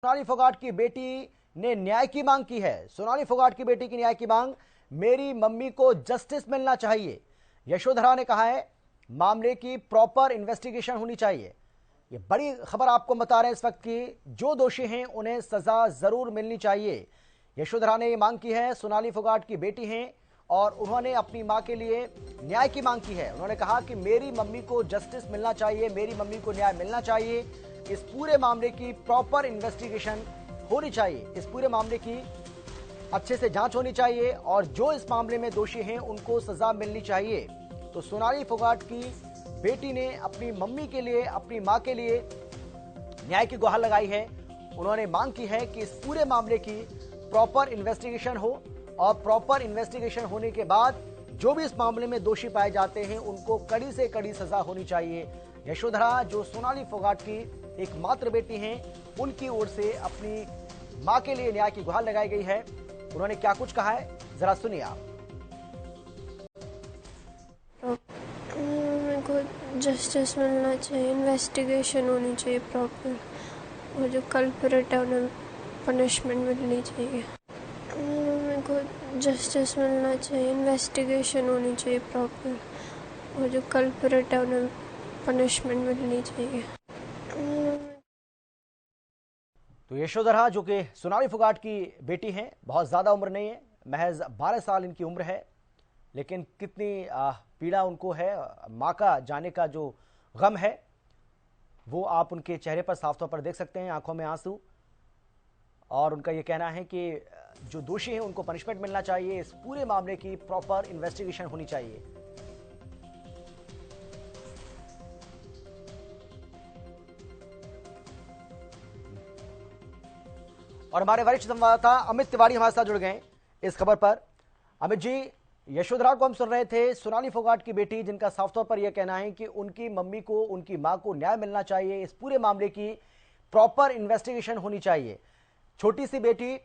सोनाली फोगाट की बेटी ने न्याय की मांग की है। सोनाली फोगाट की बेटी की न्याय की मांग, मेरी मम्मी को जस्टिस मिलना चाहिए। यशोधरा ने कहा है मामले की प्रॉपर इन्वेस्टिगेशन होनी चाहिए। ये बड़ी खबर आपको बता रहे हैं इस वक्त की, जो दोषी हैं उन्हें सजा जरूर मिलनी चाहिए। यशोधरा ने ये मांग की है, सोनाली फोगाट की बेटी हैं और उन्होंने अपनी मां के लिए न्याय की मांग की है। उन्होंने कहा कि मेरी मम्मी को जस्टिस मिलना चाहिए, मेरी मम्मी को न्याय मिलना चाहिए। इस पूरे मामले की प्रॉपर इन्वेस्टिगेशन होनी चाहिए, इस पूरे मामले की अच्छे से जांच होनी चाहिए और जो इस मामले में दोषी हैं उनको सजा मिलनी चाहिए। तो सोनाली फोगाट की बेटी ने अपनी मम्मी के लिए, अपनी मां के लिए न्याय की गुहार लगाई है। उन्होंने मांग की है कि इस पूरे मामले की प्रॉपर इन्वेस्टिगेशन हो और प्रॉपर इन्वेस्टिगेशन होने के बाद जो भी इस मामले में दोषी पाए जाते हैं उनको कड़ी से कड़ी सजा होनी चाहिए। यशोधरा, जो सोनाली फोगाट की एकमात्र बेटी हैं, उनकी ओर से अपनी मां के लिए न्याय की गुहार लगाई गई है। उन्होंने क्या कुछ कहा है, जरा सुनिए आप। मेरे को जस्टिस मिलना चाहिए, इन्वेस्टिगेशन होनी चाहिए प्रॉपर, और जो कल्प्रिट है उन्हें पनिशमेंट मिलनी चाहिए। मेरे को जस्टिस मिलना चाहिए, इन्वेस्टिगेशन होनी चाहिए प्रॉपर, और जो कल्प्रिट है उन्हें पनिशमेंट मिलनी चाहिए। तो यशोधरा, जो कि सोनाली फोगाट की बेटी हैं, बहुत ज़्यादा उम्र नहीं है, महज 12 साल इनकी उम्र है, लेकिन कितनी पीड़ा उनको है। माँ का जाने का जो गम है वो आप उनके चेहरे पर साफ तौर पर देख सकते हैं, आंखों में आंसू। और उनका ये कहना है कि जो दोषी हैं उनको पनिशमेंट मिलना चाहिए, इस पूरे मामले की प्रॉपर इन्वेस्टिगेशन होनी चाहिए। और हमारे वरिष्ठ संवाददाता अमित तिवारी हमारे साथ जुड़ गए इस खबर पर। अमित जी, यशोधरा को हम सुन रहे थे, सोनाली फोगाट की बेटी, जिनका साफ तौर पर यह कहना है कि उनकी मम्मी को, उनकी मां को न्याय मिलना चाहिए, इस पूरे मामले की प्रॉपर इन्वेस्टिगेशन होनी चाहिए। छोटी सी बेटी,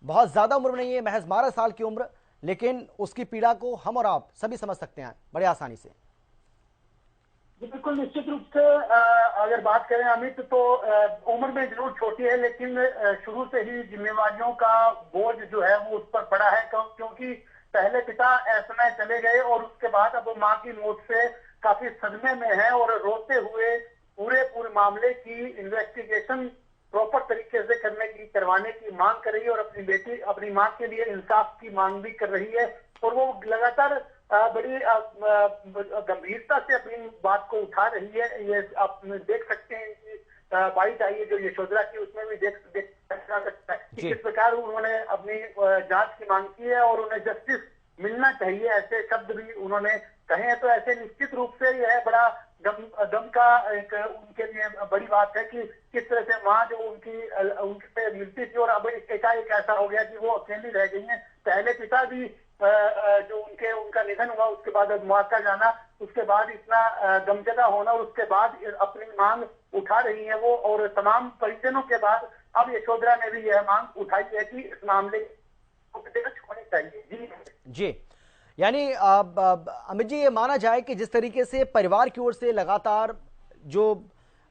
बहुत ज्यादा उम्र नहीं है, महज 12 साल की उम्र, लेकिन उसकी पीड़ा को हम और आप सभी समझ सकते हैं बड़े आसानी से। बिल्कुल निश्चित रूप से अगर बात करें अमित, तो उम्र में जरूर छोटी है, लेकिन शुरू से ही जिम्मेवारियों का बोझ जो है वो उस पर पड़ा है, क्योंकि पहले पिता समय चले गए और उसके बाद अब मां की मौत से काफी सदमे में है और रोते हुए पूरे मामले की इन्वेस्टिगेशन प्रॉपर तरीके से करवाने की मांग कर रही है और अपनी बेटी, अपनी मां के लिए इंसाफ की मांग भी कर रही है। और वो लगातार बड़ी गंभीरता से अपनी बात को उठा रही है। ये आप देख सकते हैं कि बाइट आई है जो यशोधरा की, उसमें भी देख सकता है कि किस प्रकार उन्होंने अपनी जांच की मांग की है और उन्हें जस्टिस मिलना चाहिए, ऐसे शब्द भी उन्होंने कहे हैं। तो ऐसे निश्चित रूप से यह बड़ा गम का एक उनके लिए बड़ी बात है कि किस तरह से माँ जो उनसे मिलती थी और अब एकाएक ऐसा हो गया कि वो अकेली रह गई हैं। पहले पिता भी जो उनका निधन हुआ, उसके बाद माँ का जाना, उसके बाद इतना गमजदा होना और उसके बाद अपनी मांग उठा रही है वो, और तमाम परिजनों के बाद अब यशोधरा ने भी यह मांग उठाई है कि इस मामले होनी चाहिए। जी, यानी अमित जी, ये माना जाए कि जिस तरीके से परिवार की ओर से लगातार जो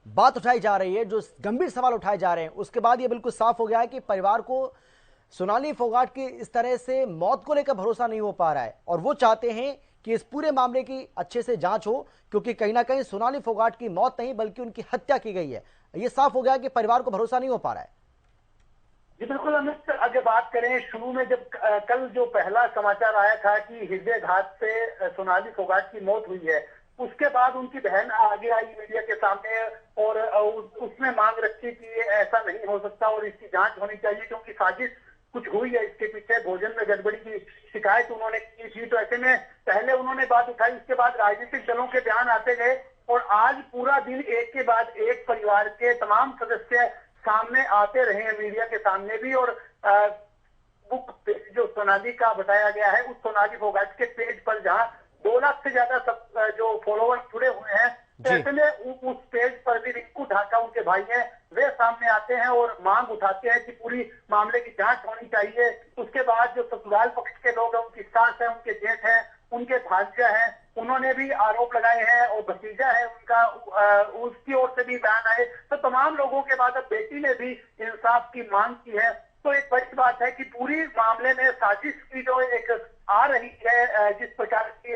बात उठाई जा रही है, जो गंभीर सवाल उठाए जा रहे हैं, उसके बाद ये बिल्कुल साफ हो गया है कि परिवार को सोनाली फोगाट की इस तरह से मौत को लेकर भरोसा नहीं हो पा रहा है और वो चाहते हैं कि इस पूरे मामले की अच्छे से जांच हो, क्योंकि कहीं ना कहीं सोनाली फोगाट की मौत नहीं बल्कि उनकी हत्या की गई है। ये साफ हो गया कि परिवार को भरोसा नहीं हो पा रहा है। जी बिल्कुल अमित, अगर बात करें शुरू में जब कल जो पहला समाचार आया था कि हृदयघात से सोनाली फोगाट की मौत हुई है, उसके बाद उनकी बहन आगे आई मीडिया के सामने और उसने मांग रखी कि ऐसा नहीं हो सकता और इसकी जांच होनी चाहिए, क्योंकि साजिश कुछ हुई है इसके पीछे, भोजन में गड़बड़ी की शिकायत उन्होंने की थी। तो ऐसे में पहले उन्होंने बात उठाई, उसके बाद राजनीतिक दलों के बयान आते गए और आज पूरा दिन एक के बाद एक परिवार के तमाम सदस्य सामने आते रहे हैं मीडिया के सामने भी। और जो सोनाली का बताया गया है, उस सोनाली फोगाट के पेज पर जहां 2 लाख से ज्यादा जो फॉलोवर्स जुड़े हुए हैं, तो ऐसे में उस पेज पर भी रिंकू ढाका उनके भाई हैं, वे सामने आते हैं और मांग उठाते हैं कि पूरी मामले की जांच होनी चाहिए। उसके बाद जो ससुराल पक्ष के लोग हैं, उनकी सास है, उनके जेठ हैं, उनके भांजा हैं, उन्होंने भी आरोप लगाए हैं और भतीजा है उनका, उसकी ओर से भी बयान आए। तो तमाम लोगों के बाद अब बेटी ने भी इंसाफ की मांग की है। तो एक बड़ी बात है कि पूरी मामले में साजिश की जो एक आ रही है, जिस प्रकार की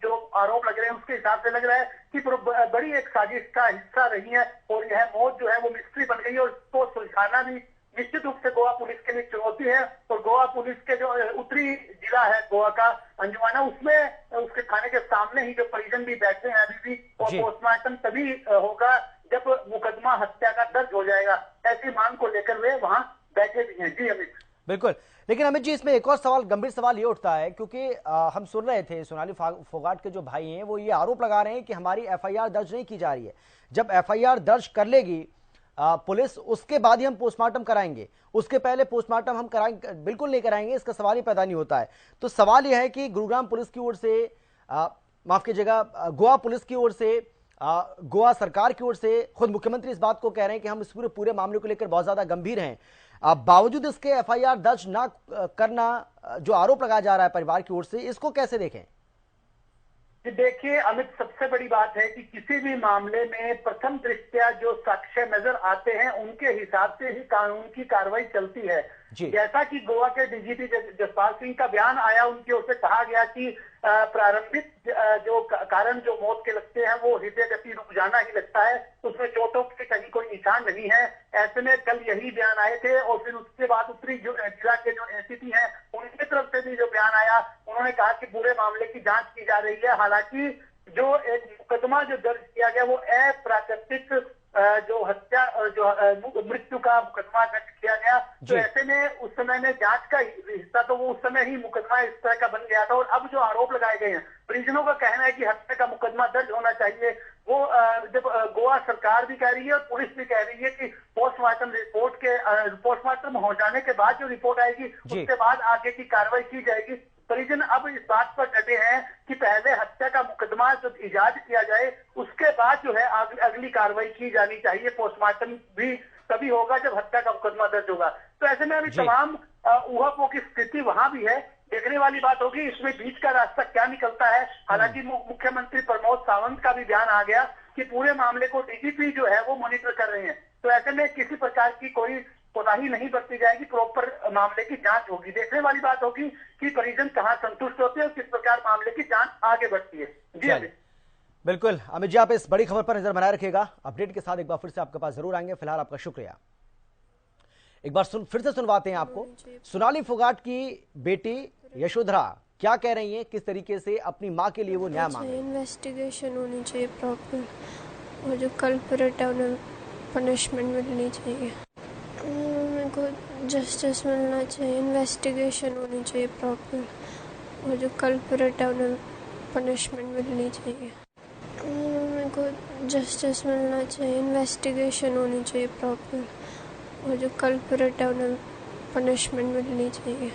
जो आरोप लग रहे हैं उसके हिसाब से लग रहा है कि बड़ी एक साजिश का हिस्सा रही है और यह मौत जो है वो मिस्ट्री बन गई है और उसको सुलझाना भी निश्चित रूप से गोवा पुलिस के लिए चुनौती है। और गोवा पुलिस के जो उत्तरी जिला है गोवा का अंजुमाना, उसमें उसके थाने के सामने ही जो परिजन भी बैठे हैं अभी भी, और पोस्टमार्टम तभी होगा जब मुकदमा हत्या का दर्ज हो जाएगा। ऐसी मांग को लेकर वे वहां बैठे भी हैं। जी अमित। बिल्कुल, लेकिन अमित जी इसमें एक और सवाल, गंभीर सवाल ये उठता है, क्योंकि हम सुन रहे थे सोनाली फोगाट के जो भाई हैं वो ये आरोप लगा रहे हैं कि हमारी एफआईआर दर्ज नहीं की जा रही है। जब एफआईआर दर्ज कर लेगी पुलिस, उसके बाद ही हम पोस्टमार्टम कराएंगे, उसके पहले पोस्टमार्टम हम कराएंगे बिल्कुल नहीं कराएंगे, इसका सवाल ही पैदा नहीं होता है। तो सवाल यह है कि गुरुग्राम पुलिस की ओर से, माफ कीजिएगा, गोवा पुलिस की ओर से, गोवा सरकार की ओर से, खुद मुख्यमंत्री इस बात को कह रहे हैं कि हम इस पूरे मामले को लेकर बहुत ज्यादा गंभीर हैं। बावजूद इसके एफआईआर दर्ज ना करना जो आरोप लगाया जा रहा है परिवार की ओर से, इसको कैसे देखें? देखिए अमित, सबसे बड़ी बात है कि किसी भी मामले में प्रथम दृष्टया जो साक्ष्य नजर आते हैं उनके हिसाब से ही कानून की कार्रवाई चलती है। जैसा कि गोवा के डीजीपी जसपाल सिंह का बयान आया, उनकी ओर से कहा गया कि प्रारंभिक जो कारण जो मौत के लगते हैं वो हृदय गति रुक जाना ही लगता है, उसमें चोटों के कहीं कोई निशान नहीं है। ऐसे में कल यही बयान आए थे और फिर उसके बाद उत्तरी जिला के जो एसीपी हैं उनकी तरफ से भी जो बयान आया, उन्होंने कहा कि पूरे मामले की जांच की जा रही है। हालांकि जो एक मुकदमा जो दर्ज किया गया वो अप्राकृतिक जो हत्या जो मृत्यु का मुकदमा दर्ज किया गया, तो ऐसे में उस समय में जांच का हिस्सा तो वो उस समय ही मुकदमा इस तरह का बन गया था। और अब जो आरोप लगाए गए हैं, परिजनों का कहना है कि हत्या का मुकदमा दर्ज होना चाहिए। वो जब गोवा सरकार भी कह रही है और पुलिस भी कह रही है कि पोस्टमार्टम हो जाने के बाद जो रिपोर्ट आएगी उसके बाद आगे की कार्रवाई की जाएगी। परिजन अब इस बात पर डटे हैं कि पहले हत्या का मुकदमा जब इजाद किया जाए उसके बाद जो है अगली कार्रवाई की जानी चाहिए। पोस्टमार्टम भी तभी होगा जब हत्या का मुकदमा दर्ज होगा। तो ऐसे में अभी तमाम ऊहापोह की स्थिति वहां भी है। देखने वाली बात होगी इसमें बीच का रास्ता क्या निकलता है। हालांकि मुख्यमंत्री प्रमोद सावंत का भी बयान आ गया कि पूरे मामले को डीजीपी जो है वो मॉनिटर कर रहे हैं। तो ऐसे में किसी प्रकार की कोई कोताही नहीं बरती जाएगी, प्रॉपर मामले की जांच होगी। देखने वाली बात होगी कि परिजन कहां संतुष्ट होते हैं और किस प्रकार मामले की जांच आगे बढ़ती है। जी अमित। बिल्कुल अमित जी, आप इस बड़ी खबर पर नजर बनाए रखिएगा। अपडेट के साथ एक बार फिर से आपके पास जरूर आएंगे। फिलहाल आपका शुक्रिया। एक बार फिर से सुनवाते हैं आपको। सोनाली फोगाट की बेटी यशोधरा क्या कह रही हैं, किस तरीके से अपनी मां के लिए वो न्याय मांग रही हैं। इन्वेस्टिगेशन होनी चाहिए प्रॉपर, और जो कल्प्रेट है उन्हें पनिशमेंट मिलनी चाहिए। मेरे को जस्टिस मिलना चाहिए, इन्वेस्टिगेशन होनी चाहिए प्रॉपर, और जो कल्प्रेट है उन्हें पनिशमेंट मिलनी चाहिए। मेरे को जस्टिस मिलना चाहिए, इन्वेस्टिगेशन होनी चाहिए प्रॉपर, और जो कल्प्रेट है उन्हें पनिशमेंट मिलनी चाहिए।